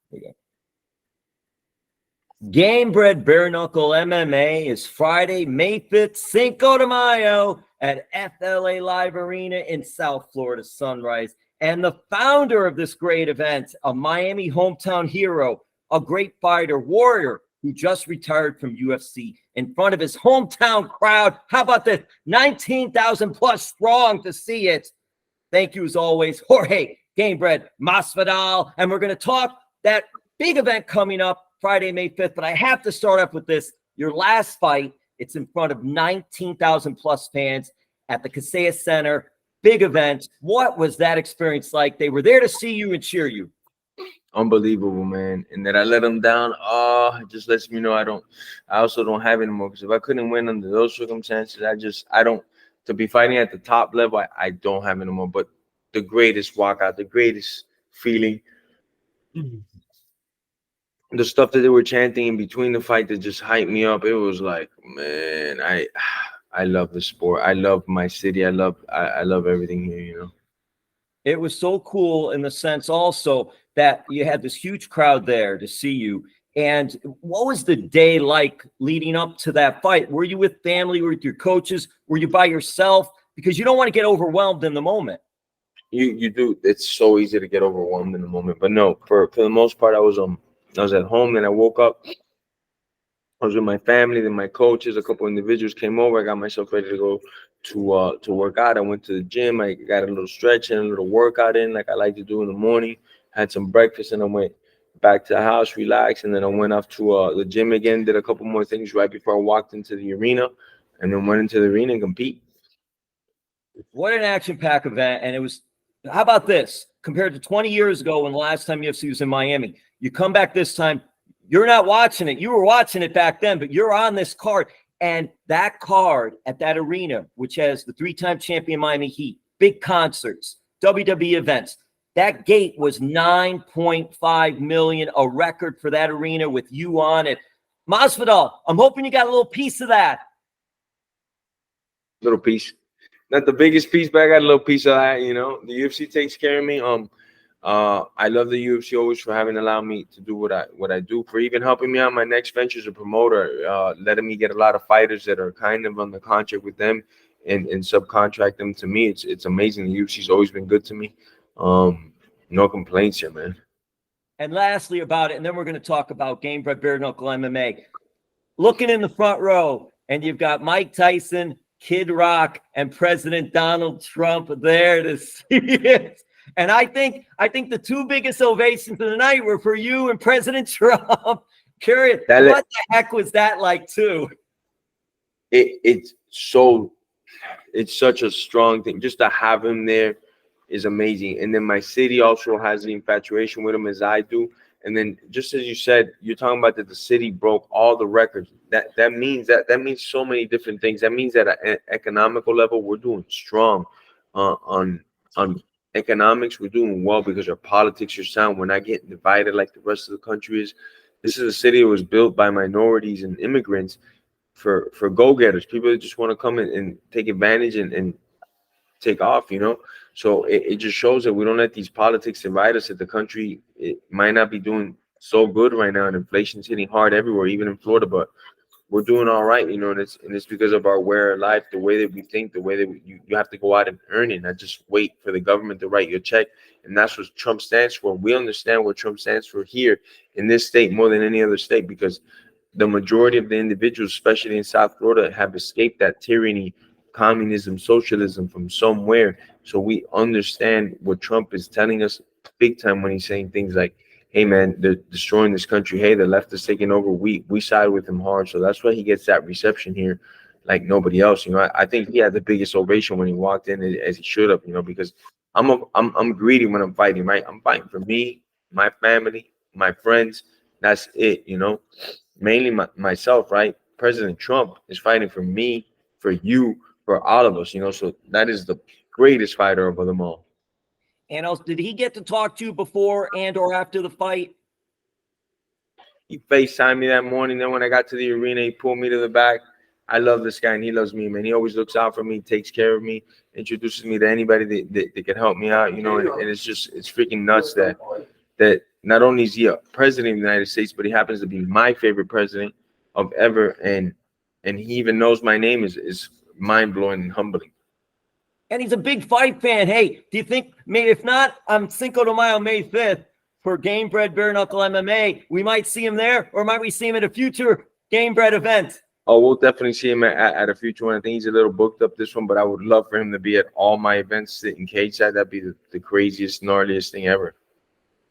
Here we go. Gamebred Bareknuckle MMA is Friday, May 5th, Cinco de Mayo at FLA Live Arena in South Florida Sunrise. And the founder of this great event, a Miami hometown hero, a great fighter, warrior, who just retired from UFC in front of his hometown crowd. How about this? 19,000 plus strong to see it. Thank you as always, Jorge Gamebred Masvidal. And we're going to talk that big event coming up Friday, May 5th. But I have to start off with this. Your last fight, it's in front of 19,000 plus fans at the Kesaya Center. Big event. What was that experience like? They were there to see you and cheer you. Unbelievable, man. And that I let them down, it just lets me know I also don't have it anymore. Because if I couldn't win under those circumstances, I don't, to be fighting at the top level, I don't have it anymore. But the greatest walkout, the greatest feeling, the stuff that they were chanting in between the fight that just hyped me up, it was like, man, I love the sport. I love my city. I love everything here, you know. It was so cool in the sense also that you had this huge crowd there to see you. And what was the day like leading up to that fight? Were you with family? Were you with your coaches? Were you by yourself? Because you don't want to get overwhelmed in the moment. You do. It's so easy to get overwhelmed in the moment. But no, for the most part, I was at home. Then I woke up. I was with my family. Then my coaches, a couple individuals came over. I got myself ready to go to work out. I went to the gym. I got a little stretch and a little workout in, like I like to do in the morning. Had some breakfast, and I went back to the house, relaxed, and then I went off to the gym again. Did a couple more things right before I walked into the arena, and then went into the arena and compete. What an action-packed event! And it was. How about this? Compared to 20 years ago, when the last time UFC was in Miami, you come back this time. You're not watching it. You were watching it back then, but you're on this card. And that card at that arena, which has the three-time champion Miami Heat, big concerts, WWE events, that gate was 9.5 million, a record for that arena with you on it. Masvidal, I'm hoping you got a little piece of that. Little piece. Not the biggest piece, but I got a little piece of that, you know. The UFC takes care of me. I love the UFC always for having allowed me to do what I do, for even helping me out my next venture as a promoter, letting me get a lot of fighters that are kind of on the contract with them and subcontract them to me. It's amazing. The UFC's always been good to me. No complaints here, man. And lastly about it, and then we're going to talk about Gamebred Bareknuckle MMA. Looking in the front row, and you've got Mike Tyson, Kid Rock, and President Donald Trump there to see it. And I think the two biggest ovations of the night were for you and President Trump. Curious, what the heck was that like too? It's such a strong thing. Just to have him there is amazing. And then my city also has the infatuation with him as I do. And then just as you said, you're talking about that the city broke all the records. That means so many different things. That means that at an economical level, we're doing strong on economics. We're doing well because our politics are sound. We're not getting divided like the rest of the country is. This is a city that was built by minorities and immigrants for go-getters, people that just want to come in and take advantage and take off, you know. So it just shows that we don't let these politics divide us. That the country, it might not be doing so good right now, and inflation's hitting hard everywhere, even in Florida, but we're doing all right, you know. And it's because of our way of life, the way that we think, the way that you have to go out and earn it, not just wait for the government to write your check. And that's what Trump stands for. We understand what Trump stands for here in this state more than any other state, because the majority of the individuals, especially in South Florida, have escaped that tyranny, communism, socialism from somewhere. So we understand what Trump is telling us big time when he's saying things like, hey man, they're destroying this country. Hey, the left is taking over. We side with him hard. So that's why he gets that reception here like nobody else. You know, I think he had the biggest ovation when he walked in, as he should have, you know, because I'm greedy when I'm fighting, right? I'm fighting for me, my family, my friends. That's it, you know, mainly myself, right? President Trump is fighting for me, for you, for all of us, you know. So that is the greatest fighter of them all. And also, did he get to talk to you before and or after the fight? He FaceTimed me that morning. Then when I got to the arena, he pulled me to the back. I love this guy, and he loves me, man. He always looks out for me, takes care of me, introduces me to anybody that can help me out, you know. And it's freaking nuts that that not only is he a president of the United States, but he happens to be my favorite president of ever, and he even knows my name is mind-blowing and humbling. And he's a big fight fan. Hey, do you think maybe if not on Cinco de Mayo, May 5th for Gamebred Bareknuckle MMA, we might see him there, or might we see him at a future Gamebred event? Oh, we'll definitely see him at a future one. I think he's a little booked up this one, but I would love for him to be at all my events, sitting cage side. That'd be the craziest, gnarliest thing ever.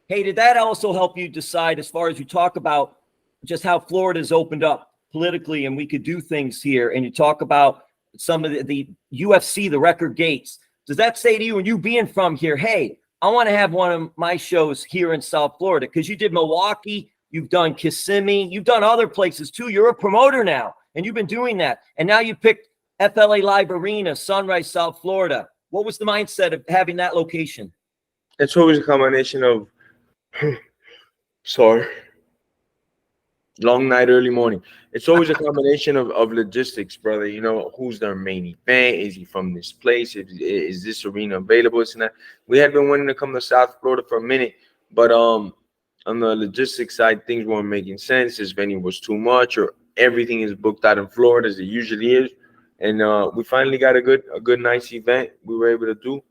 Hey, did that also help you decide, as far as you talk about just how Florida's opened up politically and we could do things here, and you talk about some of the UFC, the record gates, does that say to you, and you being from here, hey, I want to have one of my shows here in South Florida? Because you did Milwaukee, you've done Kissimmee, you've done other places too. You're a promoter now, and you've been doing that. And now you picked FLA Live Arena, Sunrise, South Florida. What was the mindset of having that location? It's always a combination of sorry, long night, early morning. It's always a combination of logistics, brother. You know, who's their main event? Is he from this place? Is this arena available? It's not. We had been wanting to come to South Florida for a minute, but on the logistics side, things weren't making sense. This venue was too much, or everything is booked out in Florida as it usually is. And we finally got a good, nice event we were able to do.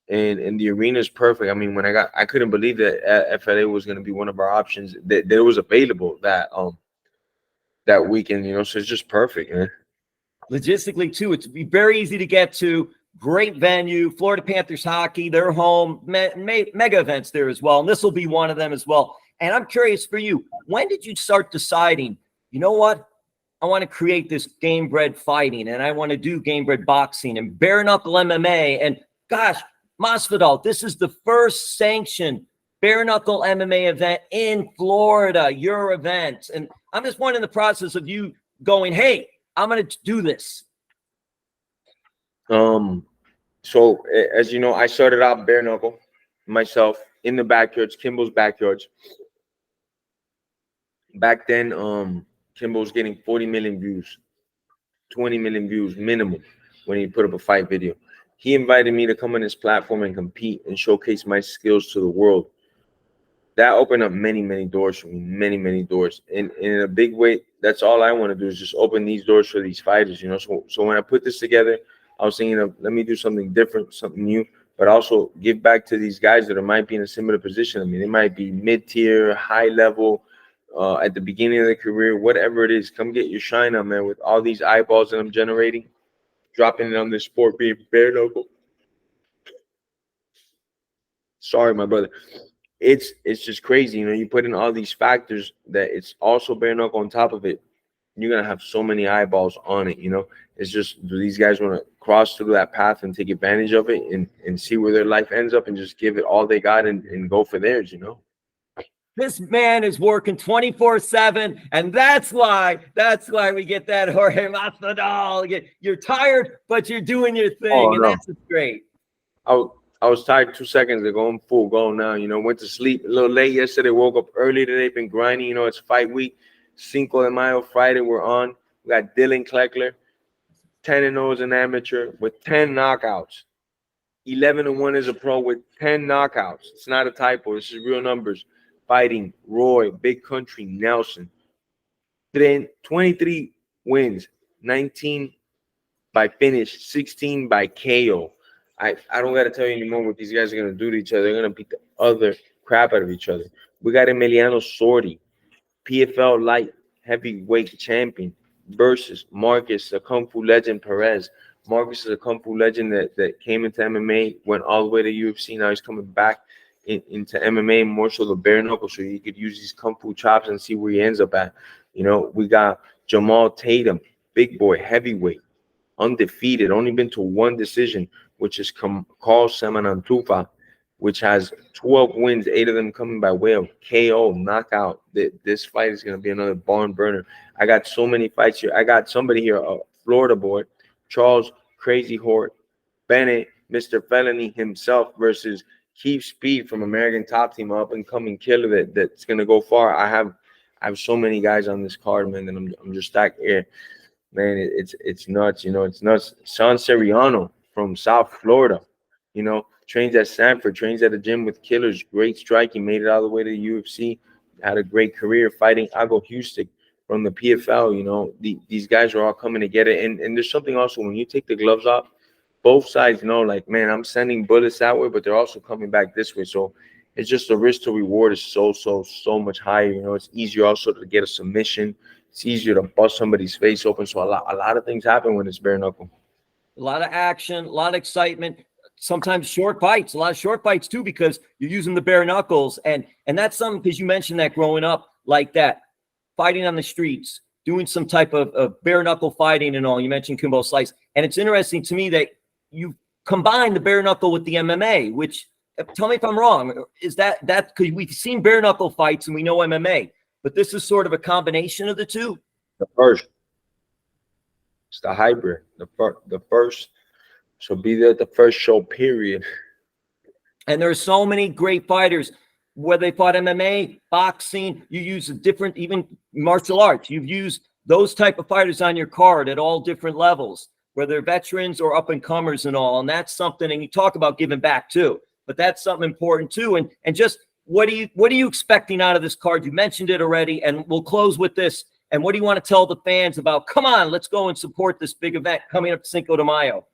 And the arena is perfect. I mean, when I couldn't believe that FLA was going to be one of our options that was available that weekend, you know, so it's just perfect, man. Logistically too, it's very easy to get to. Great venue, Florida Panthers hockey, their home, mega events there as well. And this will be one of them as well. And I'm curious for you, when did you start deciding, you know what, I want to create this Gamebred Fighting, and I want to do Gamebred Boxing and Bareknuckle MMA, and gosh, Masvidal, this is the first sanctioned Bareknuckle MMA event in Florida, your event. And I'm just wondering the process of you going, hey, I'm going to do this. So as you know, I started out Bareknuckle myself in the backyards, Kimbo's backyards. Back then, Kimbo was getting 40 million views, 20 million views minimum when he put up a fight video. He invited me to come on his platform and compete and showcase my skills to the world. That opened up many, many doors for me, many, many doors. And in a big way, that's all I want to do is just open these doors for these fighters, you know. So when I put this together, I was thinking of, let me do something different, something new, but also give back to these guys that might be in a similar position. I mean, they might be mid-tier, high level, at the beginning of their career, whatever it is. Come get your shine on, man, with all these eyeballs that I'm generating, dropping it on this sport, being Bareknuckle. Sorry, my brother. It's just crazy, you know. You put in all these factors that it's also Bareknuckle on top of it. You're gonna have so many eyeballs on it, you know. It's just, do these guys want to cross through that path and take advantage of it and see where their life ends up and just give it all they got and go for theirs, you know? This man is working 24/7, and that's why we get that Jorge Masvidal. You're tired, but you're doing your thing, and that's great. I was tired 2 seconds ago. I'm full go now, you know. Went to sleep a little late yesterday, woke up early today, been grinding, you know. It's fight week. Cinco de Mayo Friday, we're on. We got Dylan Kleckler, 10-0 as an amateur with 10 knockouts. 11-1 as a pro with 10 knockouts. It's not a typo. This is real numbers. Fighting Roy, Big Country, Nelson. 23 wins, 19 by finish, 16 by KO. I don't got to tell you anymore what these guys are going to do to each other. They're going to beat the other crap out of each other. We got Emiliano Sordi, PFL light heavyweight champion, versus Marcus, the Kung Fu legend Perez. Marcus is a Kung Fu legend that came into MMA, went all the way to UFC. Now he's coming back into MMA, more so the Bareknuckle, so you could use these Kung Fu chops and see where he ends up at. You know, we got Jamal Tatum, big boy, heavyweight, undefeated, only been to one decision, which is Carl Semanantufa, which has 12 wins, 8 of them coming by way of KO, knockout. This fight is going to be another barn burner. I got so many fights here. I got somebody here, a Florida boy, Charles Crazy Hort Bennett, Mr. Felony himself, versus Keith Speed from American Top Team, up and coming killer that's going to go far. I have so many guys on this card, man, and I'm just stacked here. Man, it's nuts, you know, it's nuts. Sean Seriano from South Florida, you know, trains at Sanford, trains at a gym with killers, great striking, made it all the way to the UFC, had a great career fighting Ago Houston from the PFL. You know, these guys are all coming to get it. And there's something also, when you take the gloves off, both sides know, like, man, I'm sending bullets that way, but they're also coming back this way. So it's just the risk to reward is so much higher. You know, it's easier also to get a submission. It's easier to bust somebody's face open. So a lot of things happen when it's bare knuckle. A lot of action, a lot of excitement. Sometimes short fights, a lot of short fights too, because you're using the bare knuckles. And that's something, because you mentioned that growing up like that, fighting on the streets, doing some type of bare knuckle fighting and all. You mentioned Kimbo Slice. And it's interesting to me that you combine the bare knuckle with the MMA, which, tell me if I'm wrong, is that because we've seen bare knuckle fights and we know MMA, but this is sort of a combination of the two? The first. It's the hybrid. The first. So be there at the first show, period. And there are so many great fighters, whether they fought MMA, boxing, you use a different, even martial arts. You've used those type of fighters on your card at all different levels, whether they're veterans or up and comers and all. And that's something, and you talk about giving back too, but that's something important too. And just what are you expecting out of this card? You mentioned it already, and we'll close with this. And what do you want to tell the fans about, come on, let's go and support this big event coming up Cinco de Mayo?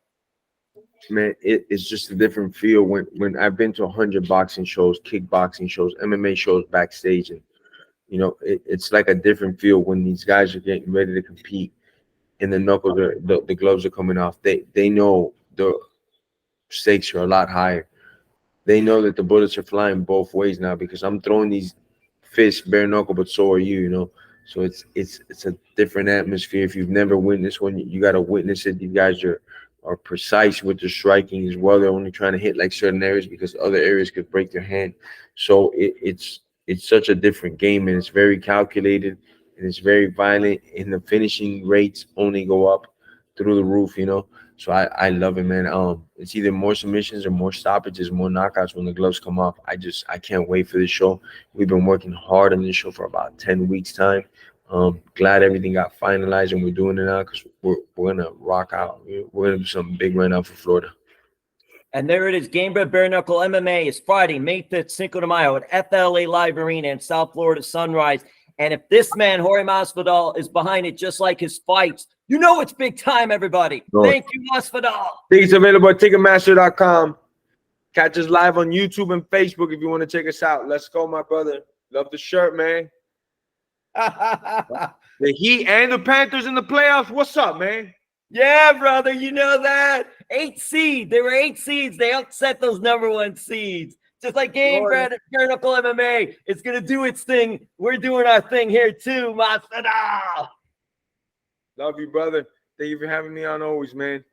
Man, it's just a different feel when I've been to 100 boxing shows, kickboxing shows, MMA shows backstage, and you know, it's like a different feel when these guys are getting ready to compete, and the knuckles the gloves are coming off. They know the stakes are a lot higher. They know that the bullets are flying both ways now, because I'm throwing these fists bare knuckle, but so are you. You know, so it's a different atmosphere. If you've never witnessed one, you got to witness it. These guys are precise with their striking as well. They're only trying to hit like certain areas, because other areas could break their hand. So it's such a different game, and it's very calculated, and it's very violent, and the finishing rates only go up through the roof, you know. So I love it, man. It's either more submissions or more stoppages, more knockouts when the gloves come off. I can't wait for this show. We've been working hard on this show for about 10 weeks time. Glad everything got finalized and we're doing it now, because we're gonna rock out. We're gonna do something big right now for Florida. And there it is. Gamebred Bareknuckle MMA is Friday, May 5th, Cinco de Mayo at FLA Live Arena in South Florida Sunrise. And if this man, Jorge Masvidal, is behind it just like his fights, you know it's big time, everybody. Oh. Thank you, Masvidal. Tickets available at Ticketmaster.com. Catch us live on YouTube and Facebook if you want to check us out. Let's go, my brother. Love the shirt, man. The Heat and the Panthers in the playoffs. What's up, man? Yeah, brother, you know that. 8 seed. They were 8 seeds. They upset those #1 seeds. Just like Gamebred Bareknuckle MMA. It's going to do its thing. We're doing our thing here too, Masvidal. Love you, brother. Thank you for having me on always, man.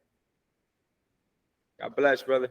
God bless, brother.